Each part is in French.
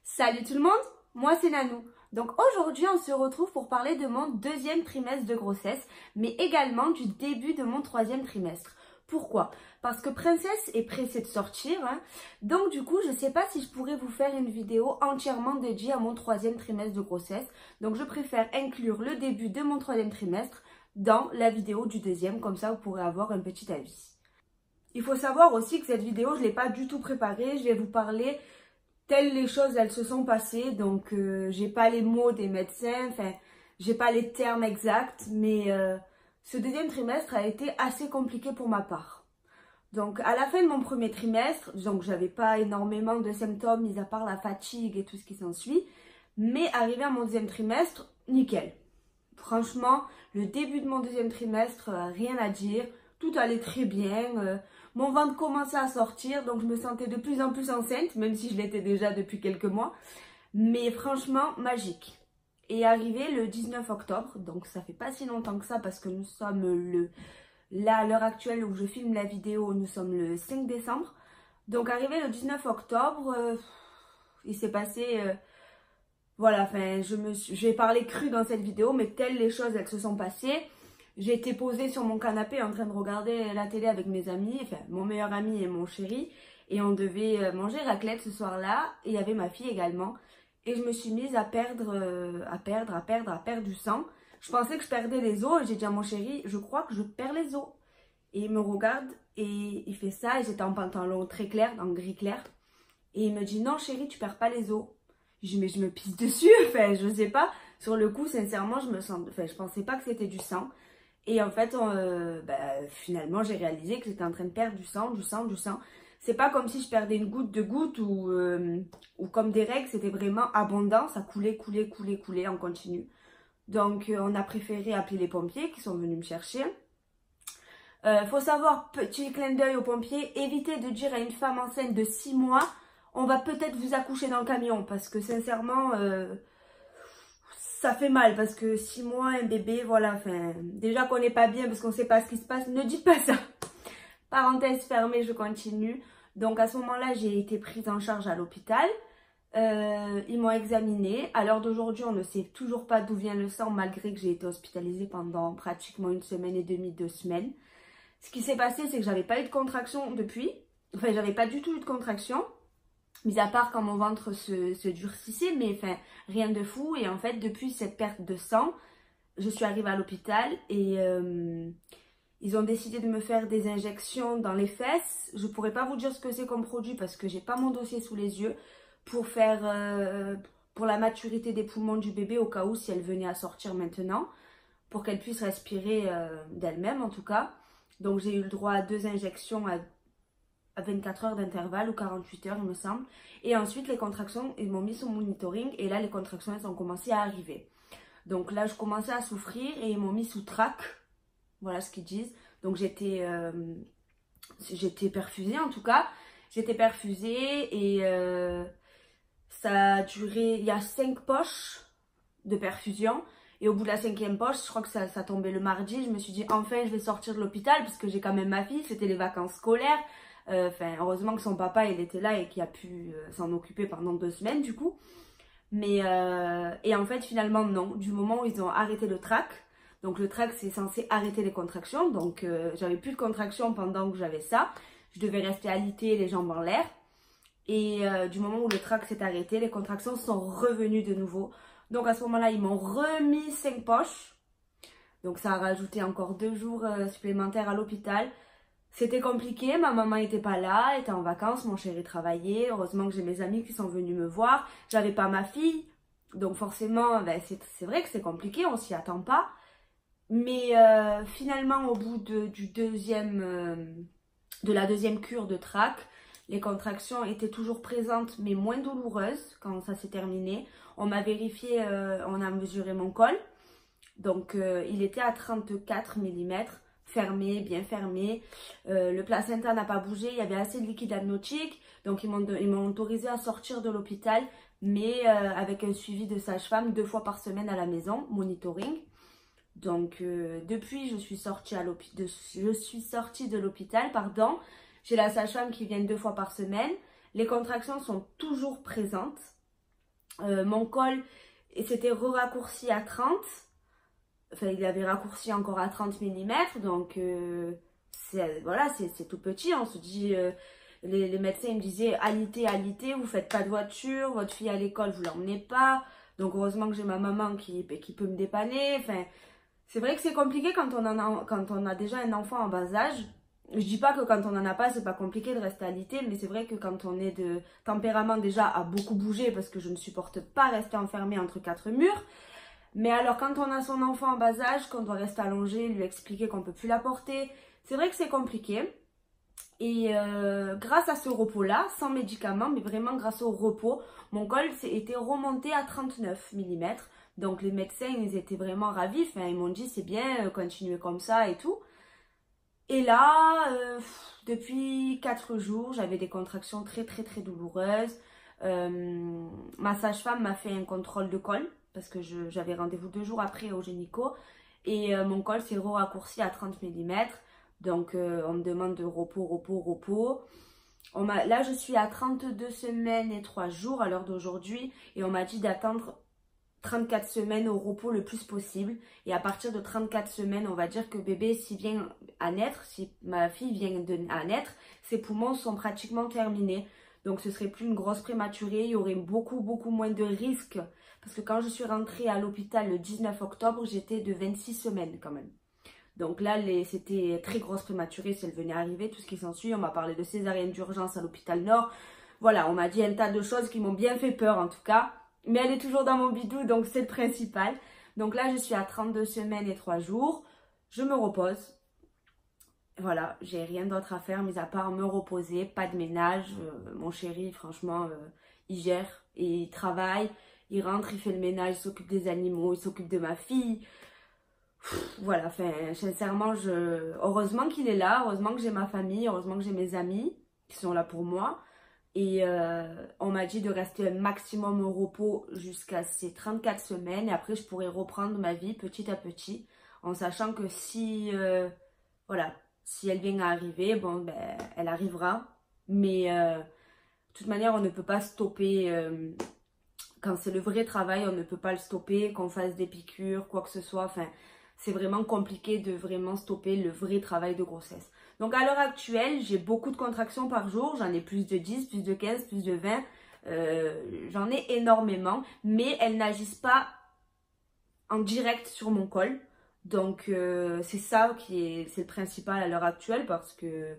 Salut tout le monde, moi c'est Nanou. Donc aujourd'hui on se retrouve pour parler de mon deuxième trimestre de grossesse, mais également du début de mon troisième trimestre. Pourquoi? Parce que Princesse est pressée de sortir, donc du coup je ne sais pas si je pourrais vous faire une vidéo entièrement dédiée à mon troisième trimestre de grossesse. Donc je préfère inclure le début de mon troisième trimestre dans la vidéo du deuxième, comme ça vous pourrez avoir un petit avis. Il faut savoir aussi que cette vidéo je ne l'ai pas du tout préparée, je vais vous parler telles les choses elles se sont passées, donc j'ai pas les mots des médecins, enfin j'ai pas les termes exacts, mais ce deuxième trimestre a été assez compliqué pour ma part. Donc à la fin de mon premier trimestre, donc j'avais pas énormément de symptômes mis à part la fatigue et tout ce qui s'ensuit, mais arrivé à mon deuxième trimestre, nickel. Franchement, le début de mon deuxième trimestre, rien à dire, tout allait très bien. Mon ventre commençait à sortir, donc je me sentais de plus en plus enceinte, même si je l'étais déjà depuis quelques mois. Mais franchement, magique. Et arrivé le 19 octobre, donc ça fait pas si longtemps que ça parce que nous sommes là à l'heure actuelle où je filme la vidéo, nous sommes le 5 décembre. Donc arrivé le 19 octobre, il s'est passé... voilà, enfin, je vais parler cru dans cette vidéo, mais telles les choses, elles se sont passées. J'étais posée sur mon canapé en train de regarder la télé avec mes amis, enfin mon meilleur ami et mon chéri. Et on devait manger raclette ce soir-là. Et il y avait ma fille également. Et je me suis mise à perdre du sang. Je pensais que je perdais les os. Et j'ai dit à mon chéri, je crois que je perds les os. Et il me regarde et il fait ça. Et j'étais en pantalon très clair, en gris clair. Et il me dit, non chéri, tu perds pas les os. Je dis, mais je me pisse dessus. Enfin, je sais pas. Sur le coup, sincèrement, je pensais pas que c'était du sang. Et en fait, finalement, j'ai réalisé que j'étais en train de perdre du sang. C'est pas comme si je perdais une goutte de goutte ou comme des règles, c'était vraiment abondant. Ça coulait en continu. Donc, on a préféré appeler les pompiers qui sont venus me chercher. Faut savoir, petit clin d'œil aux pompiers, évitez de dire à une femme enceinte de 6 mois, on va peut-être vous accoucher dans le camion. Parce que sincèrement... ça fait mal parce que 6 mois, un bébé, voilà, enfin, déjà qu'on n'est pas bien parce qu'on ne sait pas ce qui se passe, ne dites pas ça. Parenthèse fermée, je continue. Donc à ce moment-là, j'ai été prise en charge à l'hôpital. Ils m'ont examinée. À l'heure d'aujourd'hui, on ne sait toujours pas d'où vient le sang malgré que j'ai été hospitalisée pendant pratiquement 1 semaine et demie, 2 semaines. Ce qui s'est passé, c'est que j'avais pas eu de contraction depuis. Enfin, j'avais pas du tout eu de contraction. Mis à part quand mon ventre se durcissait, mais enfin, rien de fou. Et en fait, depuis cette perte de sang, je suis arrivée à l'hôpital et ils ont décidé de me faire des injections dans les fesses. Je ne pourrais pas vous dire ce que c'est comme produit parce que j'ai pas mon dossier sous les yeux pour faire pour la maturité des poumons du bébé au cas où si elle venait à sortir maintenant, pour qu'elle puisse respirer d'elle-même en tout cas. Donc j'ai eu le droit à 2 injections à 24 heures d'intervalle ou 48 heures il me semble. Et ensuite les contractions, ils m'ont mis sous monitoring et là les contractions elles ont commencé à arriver. Donc là je commençais à souffrir et ils m'ont mis sous trac, voilà ce qu'ils disent. Donc j'étais perfusée en tout cas, j'étais perfusée et ça a duré, il y a 5 poches de perfusion. Et au bout de la 5e poche, je crois que ça tombait le mardi, je me suis dit enfin je vais sortir de l'hôpital parce que j'ai quand même ma fille, c'était les vacances scolaires. Heureusement que son papa il était là et qu'il a pu s'en occuper pendant 2 semaines du coup. Mais et en fait finalement non, du moment où ils ont arrêté le trac. Donc le trac c'est censé arrêter les contractions. Donc j'avais plus de contractions pendant que j'avais ça. Je devais rester alitée les jambes en l'air. Et du moment où le trac s'est arrêté, les contractions sont revenues de nouveau. Donc à ce moment là ils m'ont remis 5 poches. Donc ça a rajouté encore 2 jours supplémentaires à l'hôpital. C'était compliqué, ma maman n'était pas là, était en vacances, mon chéri travaillait. Heureusement que j'ai mes amis qui sont venus me voir. J'avais pas ma fille, donc forcément, c'est vrai que c'est compliqué, on s'y attend pas. Mais finalement, au bout de la deuxième cure de trac, les contractions étaient toujours présentes, mais moins douloureuses quand ça s'est terminé. On m'a vérifié, on a mesuré mon col. Donc, il était à 34 mm. Fermé, bien fermé. Le placenta n'a pas bougé, il y avait assez de liquide amniotique. Donc ils m'ont autorisé à sortir de l'hôpital, mais avec un suivi de sage-femme 2 fois par semaine à la maison, monitoring. Donc depuis je suis sortie de l'hôpital, pardon. J'ai la sage-femme qui vient 2 fois par semaine. Les contractions sont toujours présentes. Mon col s'était raccourci à 30. Enfin, il avait raccourci encore à 30 mm. Donc, voilà, c'est tout petit. On se dit, les médecins ils me disaient, alitez, vous faites pas de voiture, votre fille à l'école, vous l'emmenez pas. Donc, heureusement que j'ai ma maman qui peut me dépanner. Enfin, c'est vrai que c'est compliqué quand on a déjà un enfant en bas âge. Je dis pas que quand on en a pas, c'est pas compliqué de rester alité, mais c'est vrai que quand on est de tempérament déjà à beaucoup bouger, parce que je ne supporte pas rester enfermée entre quatre murs. Mais alors quand on a son enfant en bas âge, qu'on doit rester allongé, lui expliquer qu'on peut plus la porter, c'est vrai que c'est compliqué. Et grâce à ce repos-là, sans médicaments, mais vraiment grâce au repos, mon col était remonté à 39 mm. Donc les médecins, ils étaient vraiment ravis. Enfin, ils m'ont dit c'est bien, continuez comme ça et tout. Et là, depuis 4 jours, j'avais des contractions très douloureuses. Ma sage-femme m'a fait un contrôle de col parce que j'avais rendez-vous 2 jours après au gynéco. Et mon col s'est raccourci à 30 mm. Donc, on me demande de repos. Là, je suis à 32 semaines et 3 jours à l'heure d'aujourd'hui. Et on m'a dit d'attendre 34 semaines au repos le plus possible. Et à partir de 34 semaines, on va dire que bébé, s'il vient à naître, si ma fille vient à naître, ses poumons sont pratiquement terminés. Donc, ce serait plus une grosse prématurée. Il y aurait beaucoup moins de risques. Parce que quand je suis rentrée à l'hôpital le 19 octobre, j'étais de 26 semaines quand même. Donc là, c'était très grosse prématurée si elle venait arriver, tout ce qui s'ensuit. On m'a parlé de césarienne d'urgence à l'hôpital Nord. Voilà, on m'a dit un tas de choses qui m'ont bien fait peur en tout cas. Mais elle est toujours dans mon bidou, donc c'est le principal. Donc là, je suis à 32 semaines et 3 jours. Je me repose. Voilà, j'ai rien d'autre à faire, mis à part me reposer, pas de ménage. Mon chéri, franchement, il gère et il travaille. Il rentre, il fait le ménage, il s'occupe des animaux, il s'occupe de ma fille. Voilà, enfin, sincèrement, heureusement qu'il est là, heureusement que j'ai ma famille, heureusement que j'ai mes amis qui sont là pour moi. Et on m'a dit de rester un maximum au repos jusqu'à ces 34 semaines. Et après, je pourrais reprendre ma vie petit à petit. En sachant que si elle vient à arriver, bon, ben, elle arrivera. Mais de toute manière, on ne peut pas stopper. Quand c'est le vrai travail, on ne peut pas le stopper. Qu'on fasse des piqûres, quoi que ce soit. Enfin, c'est vraiment compliqué de vraiment stopper le vrai travail de grossesse. Donc à l'heure actuelle, j'ai beaucoup de contractions par jour. J'en ai plus de 10, plus de 15, plus de 20. J'en ai énormément. Mais elles n'agissent pas en direct sur mon col. Donc c'est ça c'est le principal à l'heure actuelle. Parce que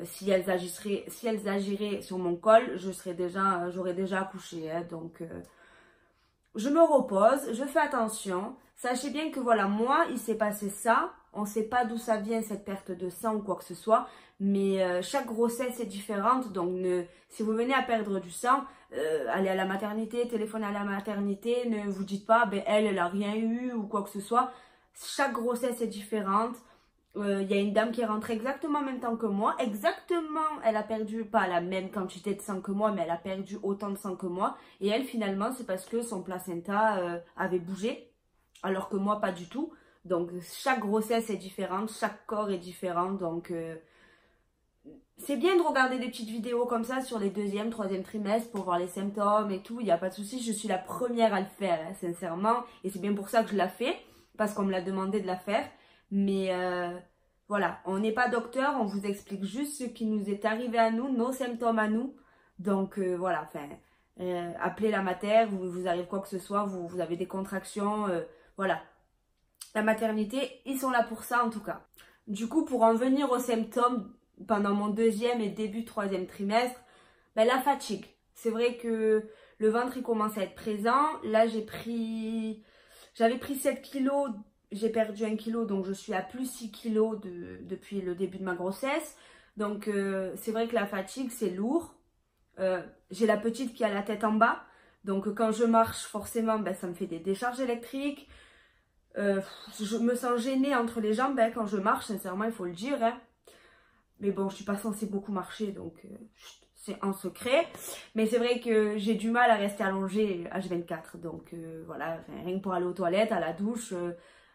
si elles agiraient sur mon col, j'aurais déjà accouché. Hein, donc je me repose, je fais attention. Sachez bien que voilà, moi, il s'est passé ça. On ne sait pas d'où ça vient, cette perte de sang ou quoi que ce soit. Mais chaque grossesse est différente. Donc, si vous venez à perdre du sang, allez à la maternité, téléphonez à la maternité. Ne vous dites pas, ben, elle n'a rien eu ou quoi que ce soit. Chaque grossesse est différente. Il y a une dame qui est rentrée exactement en même temps que moi. Exactement, elle a perdu, pas la même quantité de sang que moi, mais elle a perdu autant de sang que moi. Et elle, finalement, c'est parce que son placenta avait bougé. Alors que moi, pas du tout. Donc, chaque grossesse est différente, chaque corps est différent. Donc, c'est bien de regarder des petites vidéos comme ça sur les 2e, 3e trimestres pour voir les symptômes et tout. Il n'y a pas de souci, je suis la première à le faire, hein, sincèrement. Et c'est bien pour ça que je la fais, parce qu'on me l'a demandé de la faire. Mais voilà, on n'est pas docteur, on vous explique juste ce qui nous est arrivé à nous, nos symptômes à nous. Donc, voilà, enfin, appelez la mater, vous arrive quoi que ce soit, vous avez des contractions, voilà. La maternité, ils sont là pour ça en tout cas. Du coup, pour en venir aux symptômes pendant mon 2e et début 3e trimestre, ben, la fatigue. C'est vrai que le ventre il commence à être présent. Là, j'avais pris 7 kilos, j'ai perdu 1 kilo, donc je suis à plus 6 kilos depuis le début de ma grossesse. Donc, c'est vrai que la fatigue, c'est lourd. J'ai la petite qui a la tête en bas. Donc, quand je marche, forcément, ben, ça me fait des décharges électriques. Je me sens gênée entre les jambes hein, quand je marche, sincèrement, il faut le dire. Hein. Mais bon, je suis pas censée beaucoup marcher, donc c'est un secret. Mais c'est vrai que j'ai du mal à rester allongée H24. Donc voilà, enfin, rien que pour aller aux toilettes, à la douche,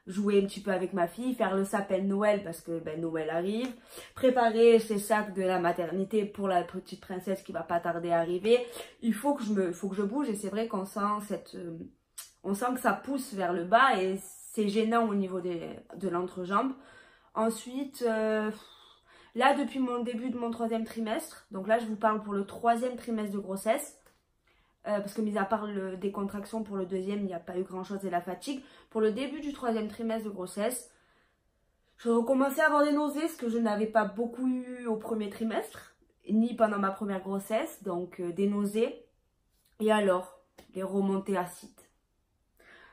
jouer un petit peu avec ma fille, faire le sapin de Noël parce que ben, Noël arrive, préparer ses sacs de la maternité pour la petite princesse qui va pas tarder à arriver. Il faut que je bouge et c'est vrai qu'on sent on sent que ça pousse vers le bas et c'est gênant au niveau de l'entrejambe. Ensuite, là depuis mon début de mon 3e trimestre, donc là je vous parle pour le 3e trimestre de grossesse. Parce que mis à part des contractions pour le 2e, il n'y a pas eu grand chose et la fatigue. Pour le début du 3e trimestre de grossesse, je recommençais à avoir des nausées, ce que je n'avais pas beaucoup eu au 1er trimestre, ni pendant ma première grossesse, donc des nausées. Et alors, les remontées acides.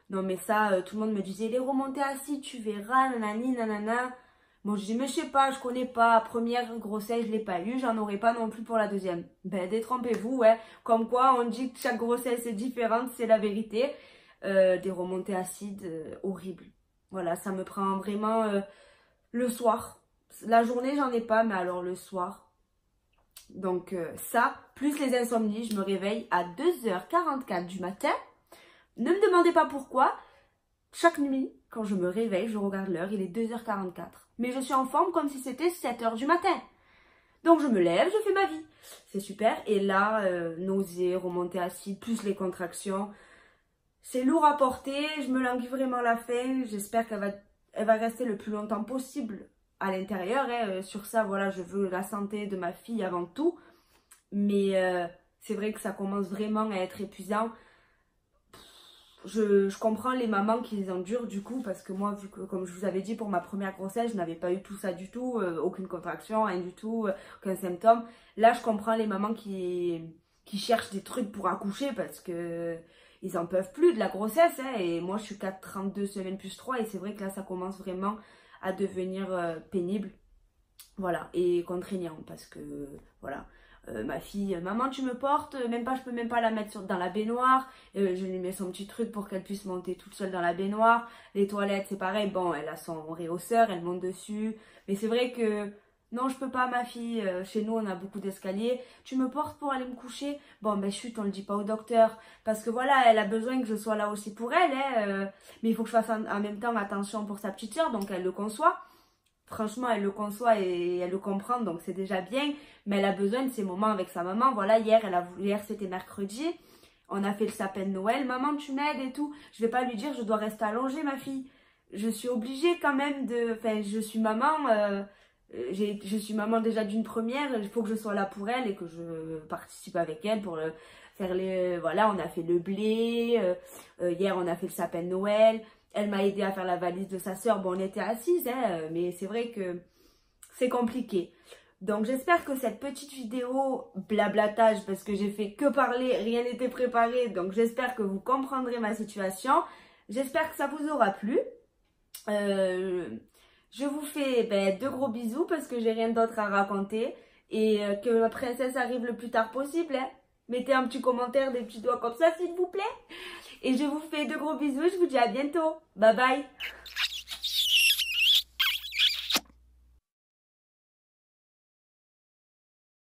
Non mais ça, tout le monde me disait, les remontées acides, tu verras, nanani, nanana. Bon, je dis, mais je sais pas, je connais pas. Première grossesse, je l'ai pas eu, j'en aurai pas non plus pour la 2e. Ben, détrompez-vous, ouais. Comme quoi, on dit que chaque grossesse est différente, c'est la vérité. Des remontées acides horribles. Voilà, ça me prend vraiment le soir. La journée, j'en ai pas, mais alors le soir. Donc, ça, plus les insomnies, je me réveille à 2h44 du matin. Ne me demandez pas pourquoi. Chaque nuit, quand je me réveille, je regarde l'heure, il est 2h44. Mais je suis en forme comme si c'était 7h du matin. Donc je me lève, je fais ma vie. C'est super. Et là, nausées, remontées acides, plus les contractions. C'est lourd à porter, je me languis vraiment la faim. J'espère qu'elle va rester le plus longtemps possible à l'intérieur. Hein. Sur ça, voilà, je veux la santé de ma fille avant tout. Mais c'est vrai que ça commence vraiment à être épuisant. Je comprends les mamans qui les endurent du coup parce que moi, vu que comme je vous avais dit pour ma première grossesse, je n'avais pas eu tout ça du tout, aucune contraction, rien du tout, aucun symptôme. Là, je comprends les mamans qui cherchent des trucs pour accoucher parce que ils en peuvent plus de la grossesse. Hein, et moi, je suis qu'à 32 semaines plus 3 et c'est vrai que là, ça commence vraiment à devenir pénible. Voilà, et contraignant parce que voilà. Ma fille, maman tu me portes, je peux même pas la mettre dans la baignoire, je lui mets son petit truc pour qu'elle puisse monter toute seule dans la baignoire, les toilettes c'est pareil, bon elle a son réhausseur, elle monte dessus, mais c'est vrai que non je peux pas ma fille, chez nous on a beaucoup d'escaliers, tu me portes pour aller me coucher, bon ben chut on le dit pas au docteur, parce que voilà elle a besoin que je sois là aussi pour elle, hein, mais il faut que je fasse en même temps attention pour sa petite soeur, donc elle le conçoit. Franchement, elle le conçoit et elle le comprend, donc c'est déjà bien. Mais elle a besoin de ces moments avec sa maman. Voilà, hier c'était mercredi. On a fait le sapin de Noël. Maman, tu m'aides et tout. Je vais pas lui dire, je dois rester allongée, ma fille. Je suis obligée quand même de... Enfin, je suis maman. Je suis maman déjà d'une première. Il faut que je sois là pour elle et que je participe avec elle pour faire les... Voilà, on a fait le blé. Hier, on a fait le sapin de Noël. Elle m'a aidé à faire la valise de sa soeur. Bon, on était assises, hein, mais c'est vrai que c'est compliqué. Donc, j'espère que cette petite vidéo blablatage, parce que j'ai fait que parler, rien n'était préparé. Donc, j'espère que vous comprendrez ma situation. J'espère que ça vous aura plu. Je vous fais de gros bisous parce que j'ai rien d'autre à raconter. Et que ma princesse arrive le plus tard possible. Hein. Mettez un petit commentaire, des petits doigts comme ça, s'il vous plaît. Et je vous fais de gros bisous et je vous dis à bientôt. Bye bye.